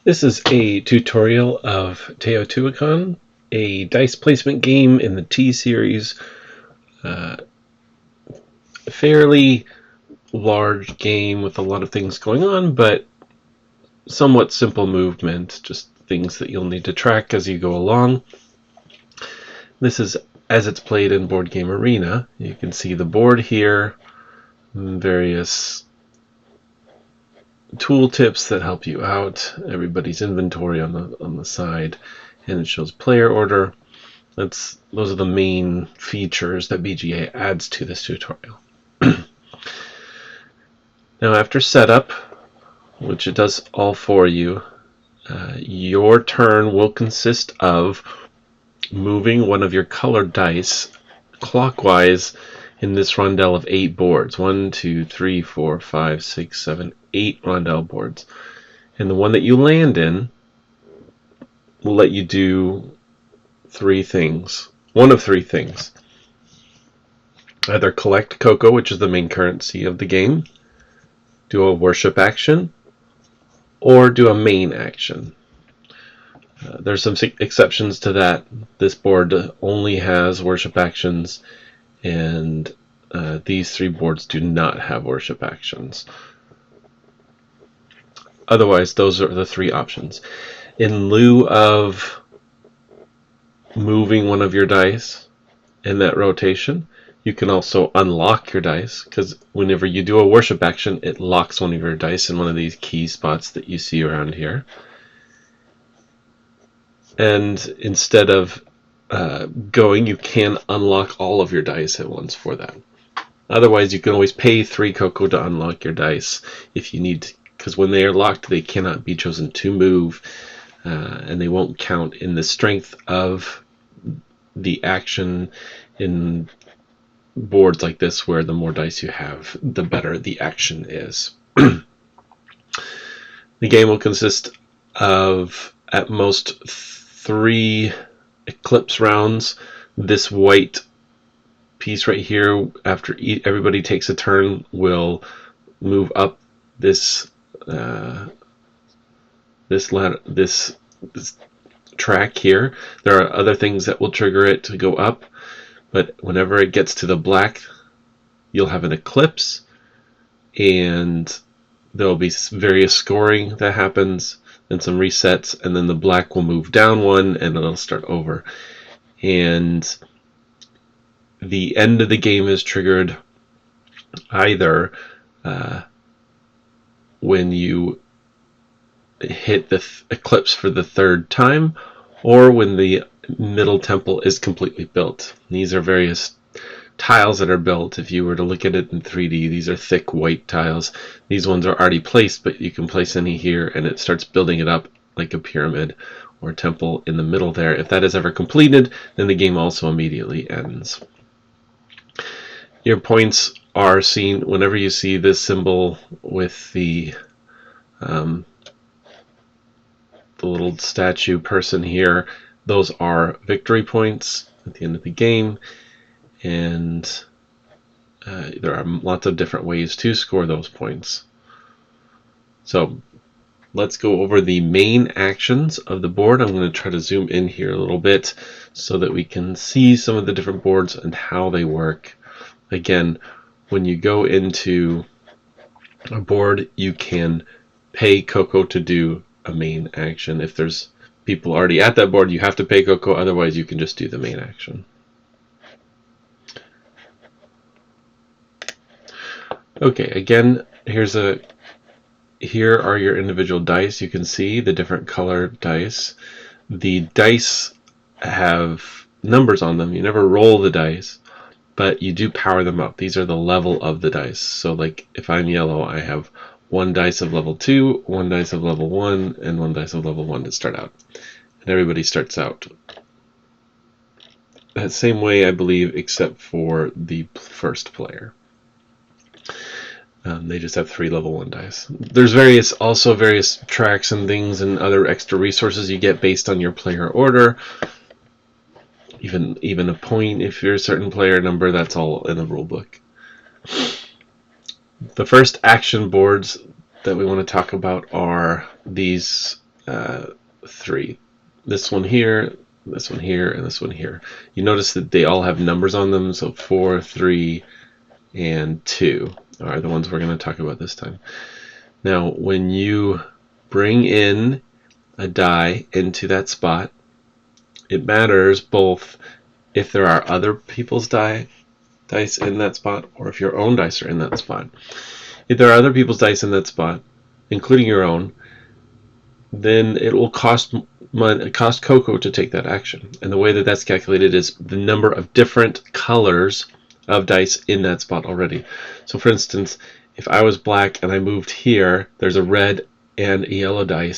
This is a tutorial of Teotihuacanon, a dice placement game in the T series. A fairly large game with a lot of things going on, but somewhat simple movement, just things that you'll need to track as you go along. This is as it's played in Board Game Arena. You can see the board here, various tooltips that help you out, everybody's inventory on the side, and it shows player order. Those are the main features that BGA adds to this tutorial. Now after setup, which it does all for you, your turn will consist of moving one of your colored dice clockwise in this rondel of 8 boards. 1, 2, 3, 4, 5, 6, 7, 8 rondel boards. And the one that you land in will let you do 3 things. One of 3 things. Either collect cocoa, which is the main currency of the game, do a worship action, or do a main action. There's some exceptions to that. This board only has worship actions, and these 3 boards do not have worship actions. Otherwise, those are the 3 options. In lieu of moving one of your dice in that rotation, you can also unlock your dice, because whenever you do a worship action, it locks one of your dice in one of these key spots that you see around here. And instead of going, you can unlock all of your dice at once for that. Otherwise, you can always pay 3 cocoa to unlock your dice if you need to, because when they are locked, they cannot be chosen to move, and they won't count in the strength of the action in boards like this, where the more dice you have, the better the action is. The game will consist of at most 3 eclipse rounds. This white piece right here, after everybody takes a turn, will move up this track here. There are other things that will trigger it to go up, but whenever it gets to the black, you'll have an eclipse, and there will be various scoring that happens and some resets, and then the black will move down 1 and it'll start over. And the end of the game is triggered either when you hit the eclipse for the 3rd time, or when the middle temple is completely built. These are various tiles that are built. If you were to look at it in 3D, these are thick white tiles. These ones are already placed, but you can place any here, and it starts building it up like a pyramid or temple in the middle there. If that is ever completed, then the game also immediately ends. Your points are seen whenever you see this symbol with the little statue person here. Those are victory points at the end of the game, and there are lots of different ways to score those points. So let's go over the main actions of the board. I'm going to try to zoom in here a little bit so that we can see some of the different boards and how they work. Again, when you go into a board, you can pay cocoa to do a main action. If there's people already at that board, you have to pay cocoa. Otherwise, you can just do the main action. Okay, again, here are your individual dice. You can see the different colored dice. The dice have numbers on them. You never roll the dice, but you do power them up. These are the level of the dice. So like if I'm yellow, I have 1 dice of level 2, 1 dice of level 1, and 1 dice of level 1 to start out. And everybody starts out that same way, I believe, except for the first player. They just have 3 level 1 dice. There's also various tracks and things and other extra resources you get based on your player order. Even a point if you're a certain player number. That's all in the rule book. The first action boards that we want to talk about are these 3. This one here, this one here, and this one here. You notice that they all have numbers on them, so 4, 3, and 2 are the ones we're going to talk about this time. Now, when you bring in a die into that spot, it matters both if there are other people's dice in that spot or if your own dice are in that spot. If there are other people's dice in that spot, including your own, then it will cost Coco to take that action. And the way that that's calculated is the number of different colors of dice in that spot already. So for instance, if I was black and I moved here, there's a red and a yellow die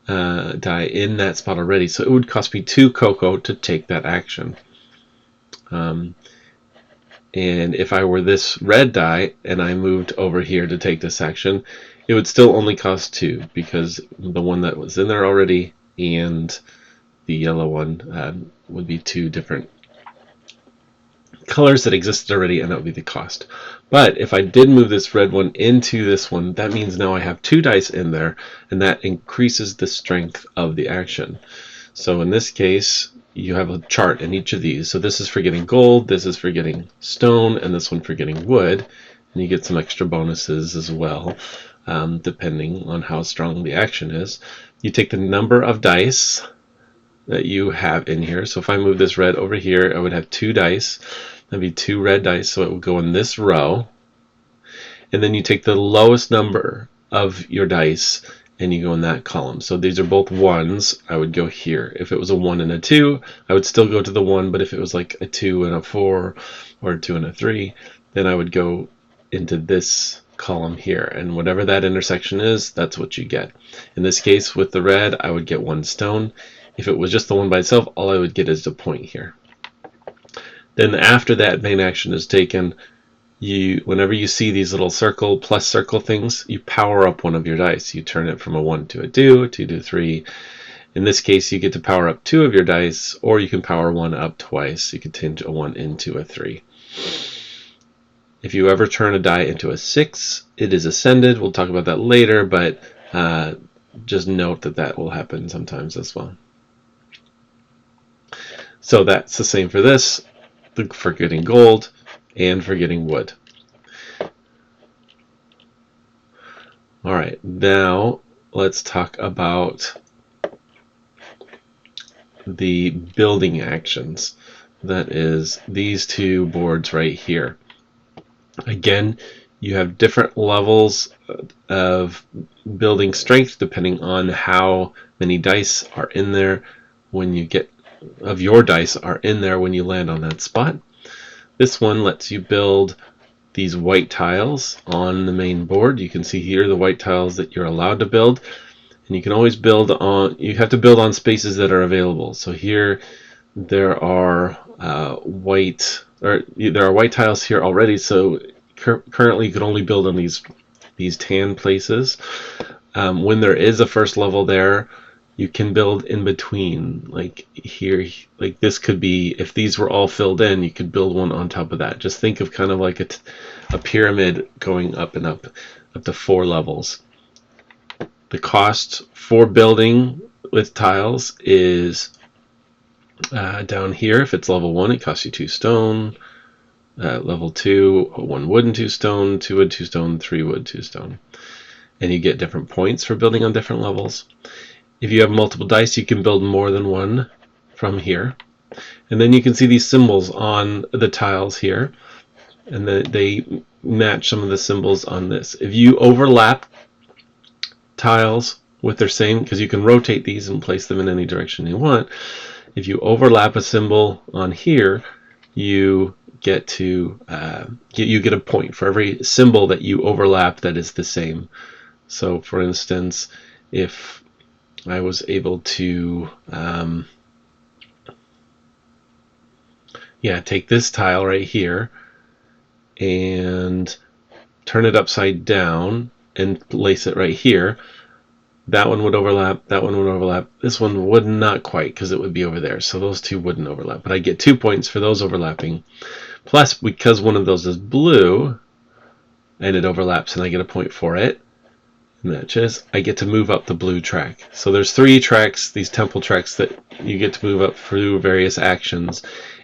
in that spot already. So it would cost me 2 Coco to take that action. And if I were this red die and I moved over here to take this action, it would still only cost 2 because the one that was in there already and the yellow one would be 2 different colors that existed already, and that would be the cost. But if I did move this red one into this one, that means now I have 2 dice in there, and that increases the strength of the action. So in this case, you have a chart in each of these. So this is for getting gold, this is for getting stone, and this one for getting wood. And you get some extra bonuses as well, depending on how strong the action is. You take the number of dice that you have in here. So if I move this red over here, I would have 2 dice. That'd be 2 red dice, so it would go in this row. And then you take the lowest number of your dice and you go in that column. So these are both 1s, I would go here. If it was a 1 and a 2, I would still go to the 1, but if it was like a 2 and a 4 or a 2 and a 3, then I would go into this column here, and whatever that intersection is, that's what you get. In this case, with the red, I would get 1 stone. If it was just the one by itself, all I would get is a point here. Then after that main action is taken, whenever you see these little circle, plus circle things, you power up one of your dice. You turn it from a 1 to a 2, a 2 to a 3. In this case, you get to power up 2 of your dice, or you can power 1 up twice. You can change a 1 into a 3. If you ever turn a die into a 6, it is ascended. We'll talk about that later, but just note that that will happen sometimes as well. So that's the same for this, for getting gold and for getting wood. Alright, now let's talk about the building actions. That is these 2 boards right here. Again, you have different levels of building strength depending on how many dice are in there when you get of your dice are in there when you land on that spot. This one lets you build these white tiles on the main board. You can see here the white tiles that you're allowed to build, and you can always build on, you have to build on spaces that are available. So here there are white tiles here already, so currently you can only build on these tan places. When there is a first level there, you can build in between, like here, like this could be, if these were all filled in, you could build one on top of that. Just think of kind of like a pyramid going up and up to 4 levels. The cost for building with tiles is down here. If it's level 1, it costs you 2 stone. Level 2, 1 wood and 2 stone, 2 wood, 2 stone, 3 wood, 2 stone. And you get different points for building on different levels. If you have multiple dice, you can build more than one from here. And then you can see these symbols on the tiles here, and they match some of the symbols on this. If you overlap tiles with their same, because you can rotate these and place them in any direction you want, if you overlap a symbol on here, you get to you get a point for every symbol that you overlap that is the same. So for instance, if I was able to take this tile right here and turn it upside down and place it right here, that one would overlap, that one would overlap, this one would not quite because it would be over there, so those 2 wouldn't overlap, but I get 2 points for those overlapping, plus because one of those is blue and it overlaps and I get a point for it, matches, I get to move up the blue track. So there's 3 tracks, these temple tracks, that you get to move up through various actions,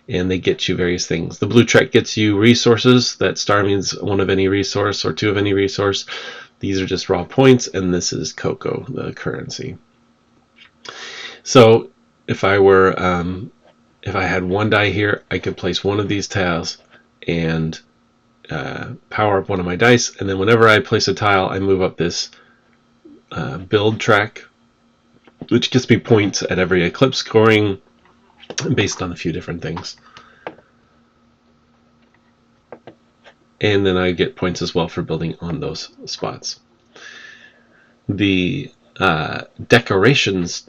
and they get you various things. The blue track gets you resources. That star means 1 of any resource or 2 of any resource. These are just raw points, and this is cocoa, the currency. So if I had 1 die here, I could place 1 of these tiles and power up 1 of my dice, and then whenever I place a tile, I move up this build track, which gets me points at every eclipse scoring based on a few different things. And then I get points as well for building on those spots. The decorations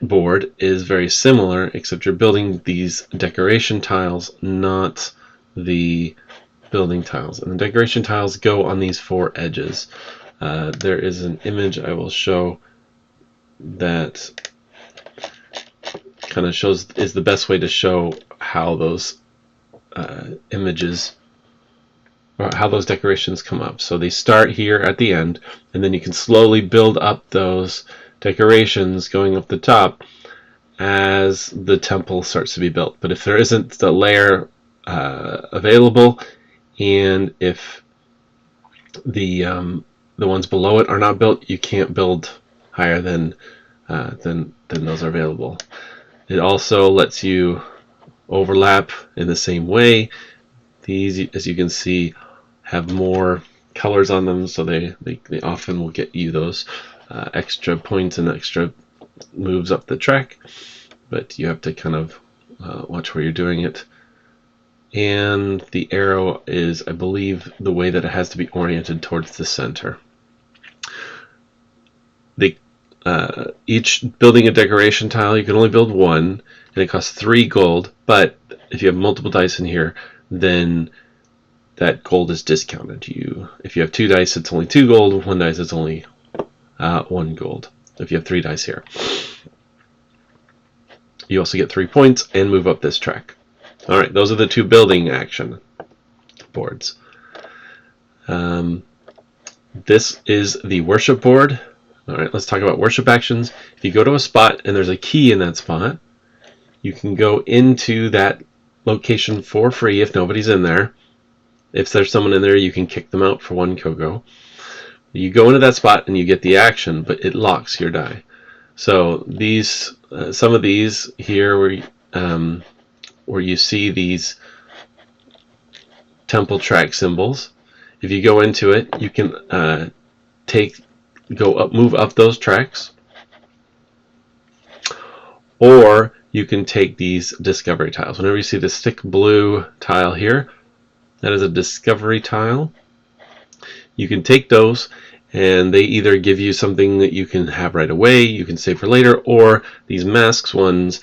board is very similar, except you're building these decoration tiles, not the building tiles. And the decoration tiles go on these 4 edges. There is an image I will show that kind of is the best way to show how those images, or how those decorations come up. So they start here at the end, and then you can slowly build up those decorations going up the top as the temple starts to be built. But if there isn't the layer available, and if the ones below it are not built, you can't build higher than those are available. It also lets you overlap in the same way. These, as you can see, have more colors on them, so they often will get you those extra points and extra moves up the track, but you have to kind of watch where you're doing it. And the arrow is, I believe, the way that it has to be oriented towards the center. Each building a decoration tile, you can only build 1, and it costs 3 gold, but if you have multiple dice in here, then that gold is discounted. If you have 2 dice, it's only 2 gold. 1 dice, it's only 1 gold. If you have 3 dice here, you also get 3 points and move up this track. All right, those are the 2 building action boards. This is the worship board. All right, let's talk about worship actions. If you go to a spot and there's a key in that spot, you can go into that location for free if nobody's in there. If there's someone in there, you can kick them out for 1 cocoa. You go into that spot and you get the action, but it locks your die. So these, some of these here, where you see these temple track symbols, if you go into it, you can move up those tracks, or you can take these discovery tiles. Whenever you see the thick blue tile here, that is a discovery tile. You can take those, and they either give you something that you can have right away, you can save for later, or these masks ones,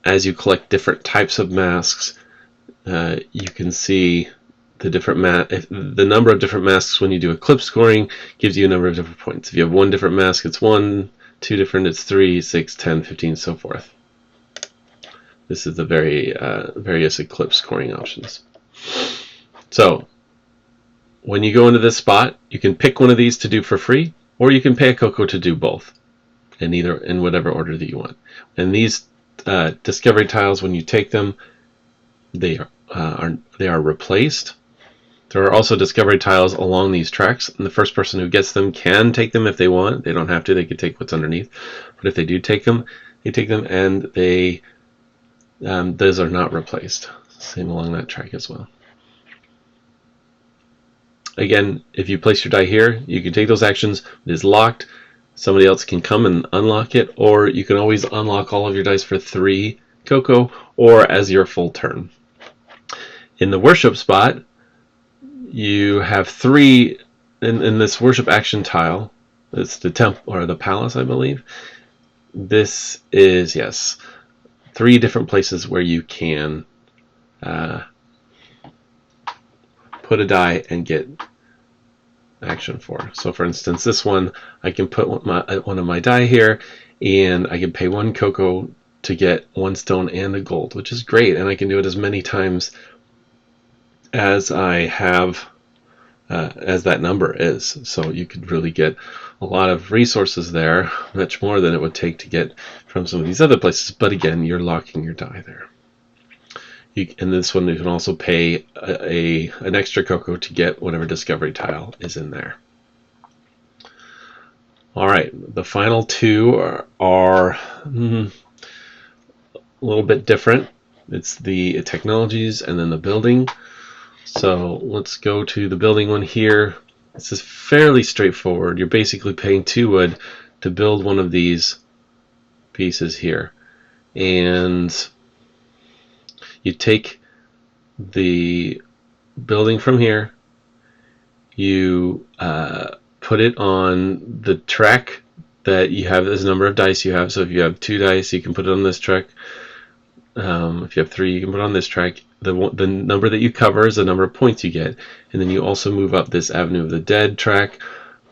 as you collect different types of masks, you can see the different the number of different masks when you do eclipse scoring gives you a number of different points. If you have 1 different mask, it's 1, 2 different, it's 3, 6, 10, 15, so forth. This is the various eclipse scoring options. So when you go into this spot, you can pick one of these to do for free, or you can pay a cocoa to do both, in whatever order that you want. And these discovery tiles, when you take them, they are replaced. There are also discovery tiles along these tracks, and the first person who gets them can take them if they want. They don't have to. They can take what's underneath. But if they do take them, and those are not replaced. Same along that track as well. Again, if you place your die here, you can take those actions. It is locked. Somebody else can come and unlock it, or you can always unlock all of your dice for 3 cocoa, or as your full turn. In the worship spot, you have 3 in this worship action tile. It's the temple or the palace, I believe. This is, yes, 3 different places where you can put a die and get action for. So for instance, this one, I can put one of my die here, and I can pay 1 cocoa to get 1 stone and a gold, which is great, and I can do it as many times as I have as that number is. So you could really get a lot of resources there, much more than it would take to get from some of these other places. But again, you're locking your die there. And this one, you can also pay an extra cocoa to get whatever discovery tile is in there. All right, the final two are a little bit different. It's the technologies and then the building. So let's go to the building one here. This is fairly straightforward. You're basically paying 2 wood to build one of these pieces here. And you take the building from here, you put it on the track that you have as a number of dice you have. So if you have 2 dice, you can put it on this track. If you have 3, you can put it on this track. The number that you cover is the number of points you get, and then you also move up this Avenue of the Dead track,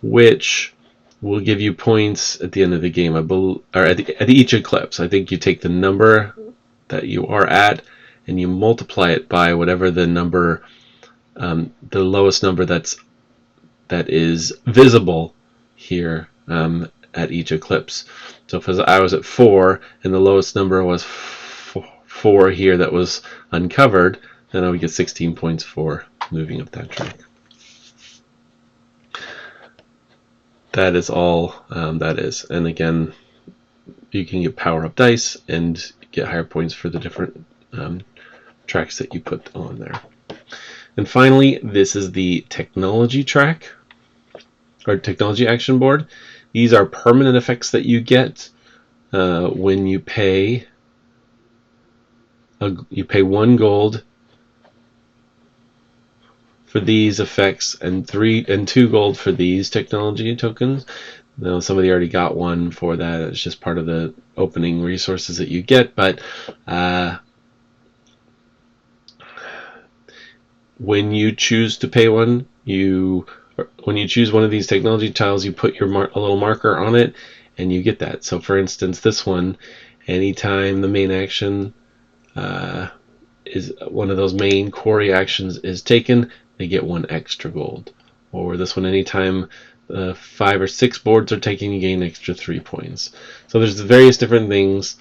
which will give you points at the end of the game, or at each eclipse. I think you take the number that you are at and you multiply it by whatever the number, the lowest number that is visible here at each eclipse. So if I was at 4 and the lowest number was 4 here that was uncovered, then I would get 16 points for moving up that track. That is all that is. And again, you can get power up dice and get higher points for the different tracks that you put on there. And finally, this is the technology track, or technology action board. These are permanent effects that you get when you pay 1 gold for these effects and 2 gold for these technology tokens. Now somebody already got 1 for that. It's just part of the opening resources that you get, but when you choose to pay 1, when you choose one of these technology tiles, you put a little marker on it and you get that. So for instance, this one, anytime the main action is one of those main quarry actions is taken, they get 1 extra gold. Or this one, anytime 5 or 6 boards are taken, you gain extra 3 points. So there's various different things.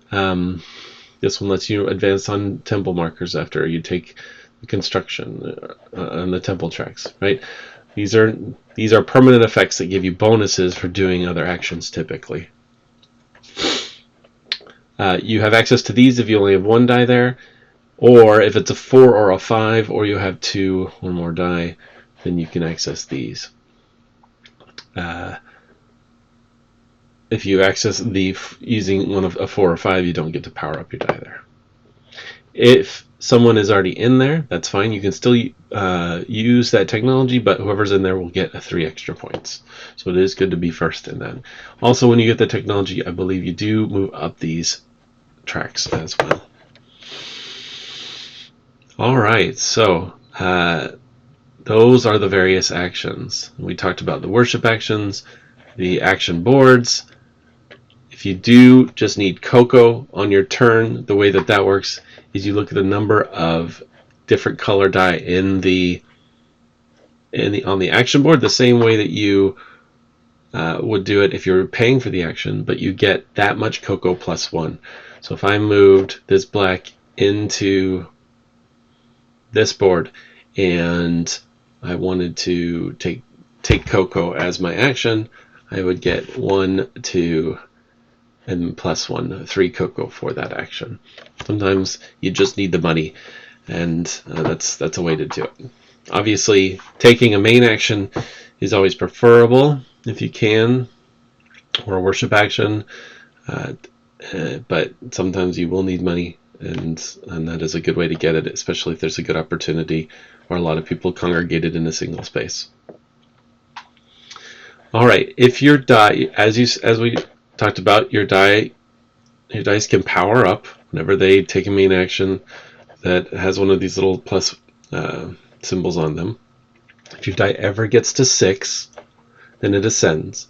This one lets you advance on temple markers after you take the construction on the temple tracks, right? These are permanent effects that give you bonuses for doing other actions typically. You have access to these if you only have 1 die there, or if it's a 4 or a 5, or you have 2 or more die, then you can access these. If you access using one of a 4 or 5, you don't get to power up your die there. If someone is already in there, that's fine. You can still use that technology, but whoever's in there will get 3 extra points. So it is good to be first in that. Also, when you get the technology, I believe you do move up these tracks as well. All right, so those are the various actions. We talked about the worship actions, the action boards. If you do just need cocoa on your turn, the way that works is you look at the number of different color die on the action board, the same way that you would do it if you're paying for the action, but you get that much cocoa plus 1. So if I moved this black into this board and I wanted to take cocoa as my action, I would get 1, 2, and plus 1, 3 cocoa for that action. Sometimes you just need the money, and that's a way to do it. Obviously, taking a main action is always preferable if you can, or a worship action, but sometimes you will need money, and that is a good way to get it, especially if there's a good opportunity or a lot of people congregated in a single space. All right, if your die, as we talked about, your dice can power up whenever they take a main action that has one of these little plus symbols on them. If your die ever gets to 6, then it ascends.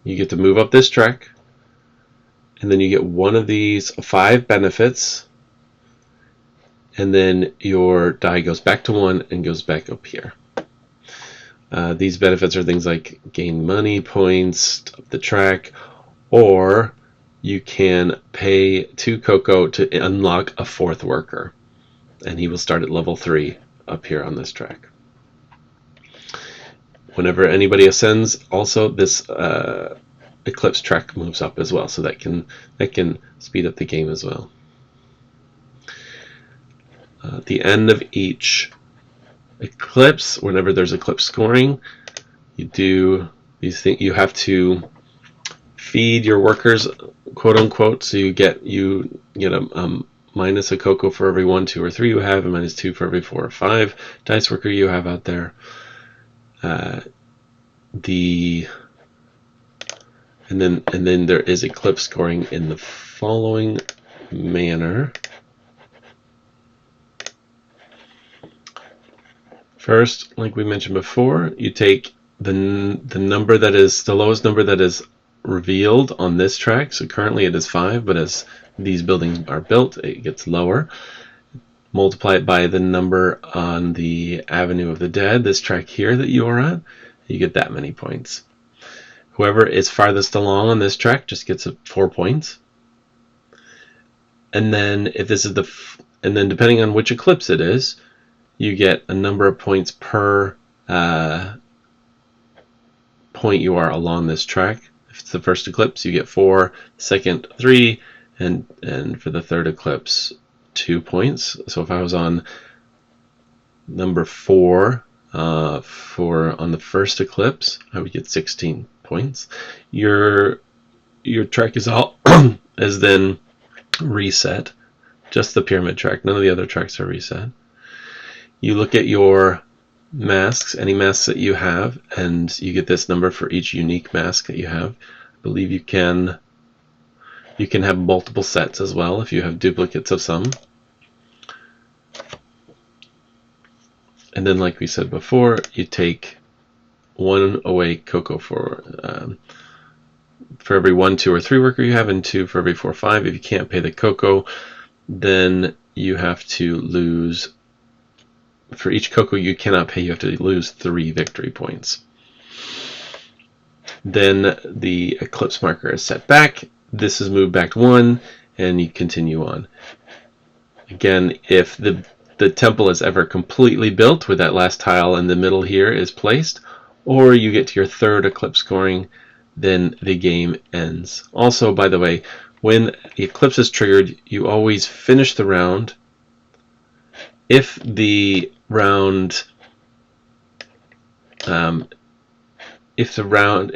You get to move up this track, and then you get one of these 5 benefits, and then your die goes back to 1 and goes back up here. These benefits are things like gain money, points, up the track, or you can pay 2 cocoa to unlock a 4th worker, and he will start at level 3 up here on this track. Whenever anybody ascends, also this eclipse track moves up as well, so that can speed up the game as well. At the end of each eclipse, whenever there's eclipse scoring, you do these things. You have to feed your workers, quote unquote, so you get a minus a cocoa for every 1, 2, or 3 you have, and minus 2 for every 4 or 5 dice worker you have out there. And then there is eclipse scoring in the following manner. First, like we mentioned before, you take the number that is the lowest number that is revealed on this track. So currently it is 5, but as these buildings are built, it gets lower. Multiply it by the number on the Avenue of the Dead, this track here that you are at, you get that many points. Whoever is farthest along on this track just gets 4 points. And then if this is and then depending on which eclipse it is, you get a number of points per point you are along this track. If it's the first eclipse, you get 4, second 3, and for the third eclipse 2 points. So if I was on number 4 on the first eclipse, I would get 16 points. Your track is all is then reset. Just the pyramid track. None of the other tracks are reset. You look at your masks, any masks that you have, and you get this number for each unique mask that you have. I believe you can have multiple sets as well if you have duplicates of some. And then, like we said before, you take 1 away cocoa for every 1, 2, or 3 worker you have, and 2 for every 4 or 5. If you can't pay the cocoa, then you have to lose. For each cocoa you cannot pay, you have to lose 3 victory points. Then the eclipse marker is set back. This is moved back 1, and you continue on. Again, if the temple is ever completely built, where that last tile in the middle here is placed, or you get to your 3rd eclipse scoring, then the game ends. Also, by the way, when the eclipse is triggered, you always finish the round. If the round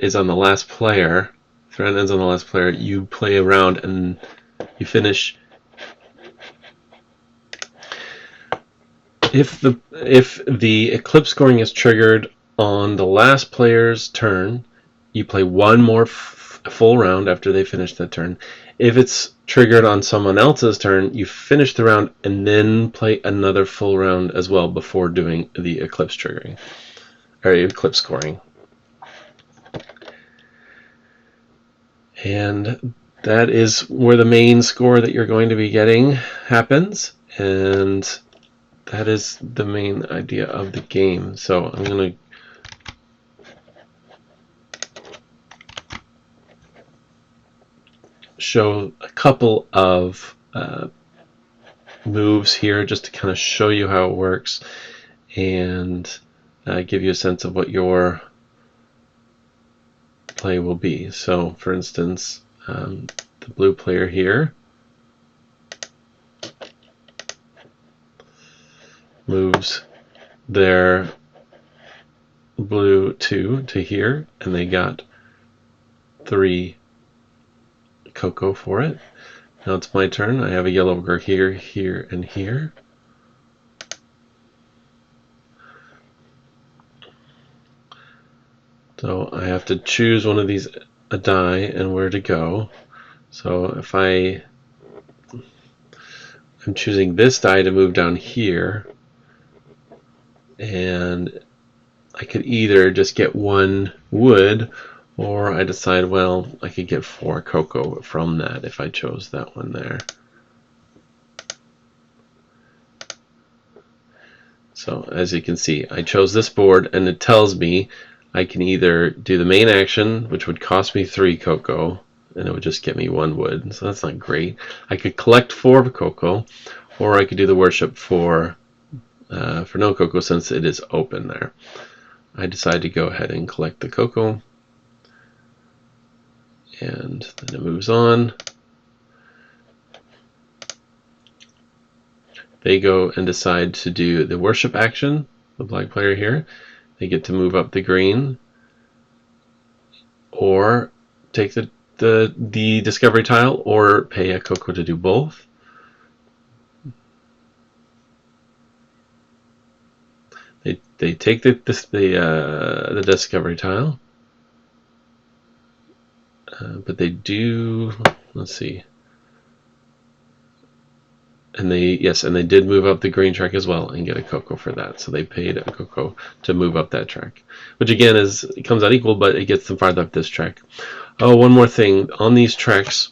is on the last player, if the round ends on the last player, you play a round and you finish. If the eclipse scoring is triggered on the last player's turn, you play one more full round after they finish that turn. If it's triggered on someone else's turn, you finish the round and then play another full round as well before doing the eclipse triggering or eclipse scoring. And that is where the main score that you're going to be getting happens, and that is the main idea of the game. So I'm going to show a couple of moves here just to kind of show you how it works and give you a sense of what your play will be. So for instance, the blue player here moves their blue 2 to here, and they got 3 cocoa for it. Now it's my turn. I have a yellow worker here, here, and here. So I have to choose one of these, a die, and where to go. So if I'm choosing this die to move down here, and I could either just get 1 wood, or I decide, well, I could get 4 cocoa from that if I chose that one there. So as you can see, I chose this board, and it tells me I can either do the main action, which would cost me 3 cocoa, and it would just get me 1 wood, so that's not great. I could collect 4 cocoa, or I could do the worship for no cocoa, since it is open there. I decide to go ahead and collect the cocoa, and then it moves on. They go and decide to do the worship action, the black player here. They get to move up the green, or take the discovery tile, or pay a cocoa to do both. They take the discovery tile, but they do, let's see, and they did move up the green track as well and get a cocoa for that. So they paid a cocoa to move up that track, which again it comes out equal, but it gets them farther up this track. Oh, one more thing on these tracks.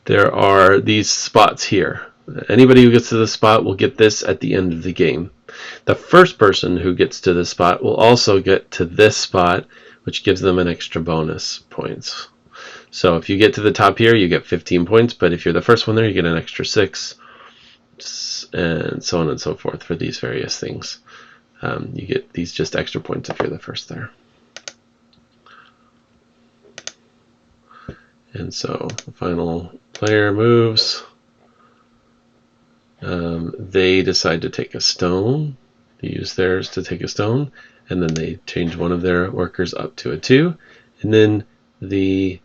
There are these spots here. Anybody who gets to the spot will get this at the end of the game. The first person who gets to this spot will also get to this spot, which gives them an extra bonus points. So if you get to the top here, you get 15 points, but if you're the first one there, you get an extra 6, and so on and so forth for these various things. You get these just extra points if you're the first there. And so the final player moves. They decide to take a stone. They use theirs to take a stone, and then they change one of their workers up to a 2, and then the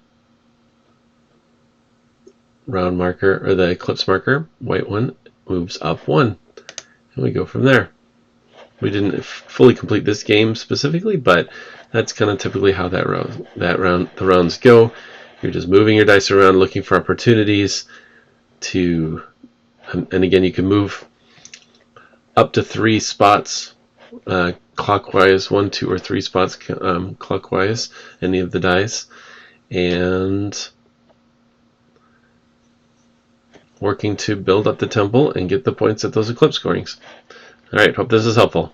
round marker, or the eclipse marker, white one, moves up 1, and we go from there. We didn't fully complete this game specifically, but that's kind of typically how the rounds go. You're just moving your dice around, looking for opportunities to, and again, you can move up to 3 spots clockwise, 1, 2, or 3 spots clockwise, any of the dice, and working to build up the temple and get the points at those eclipse scorings. Alright, hope this is helpful.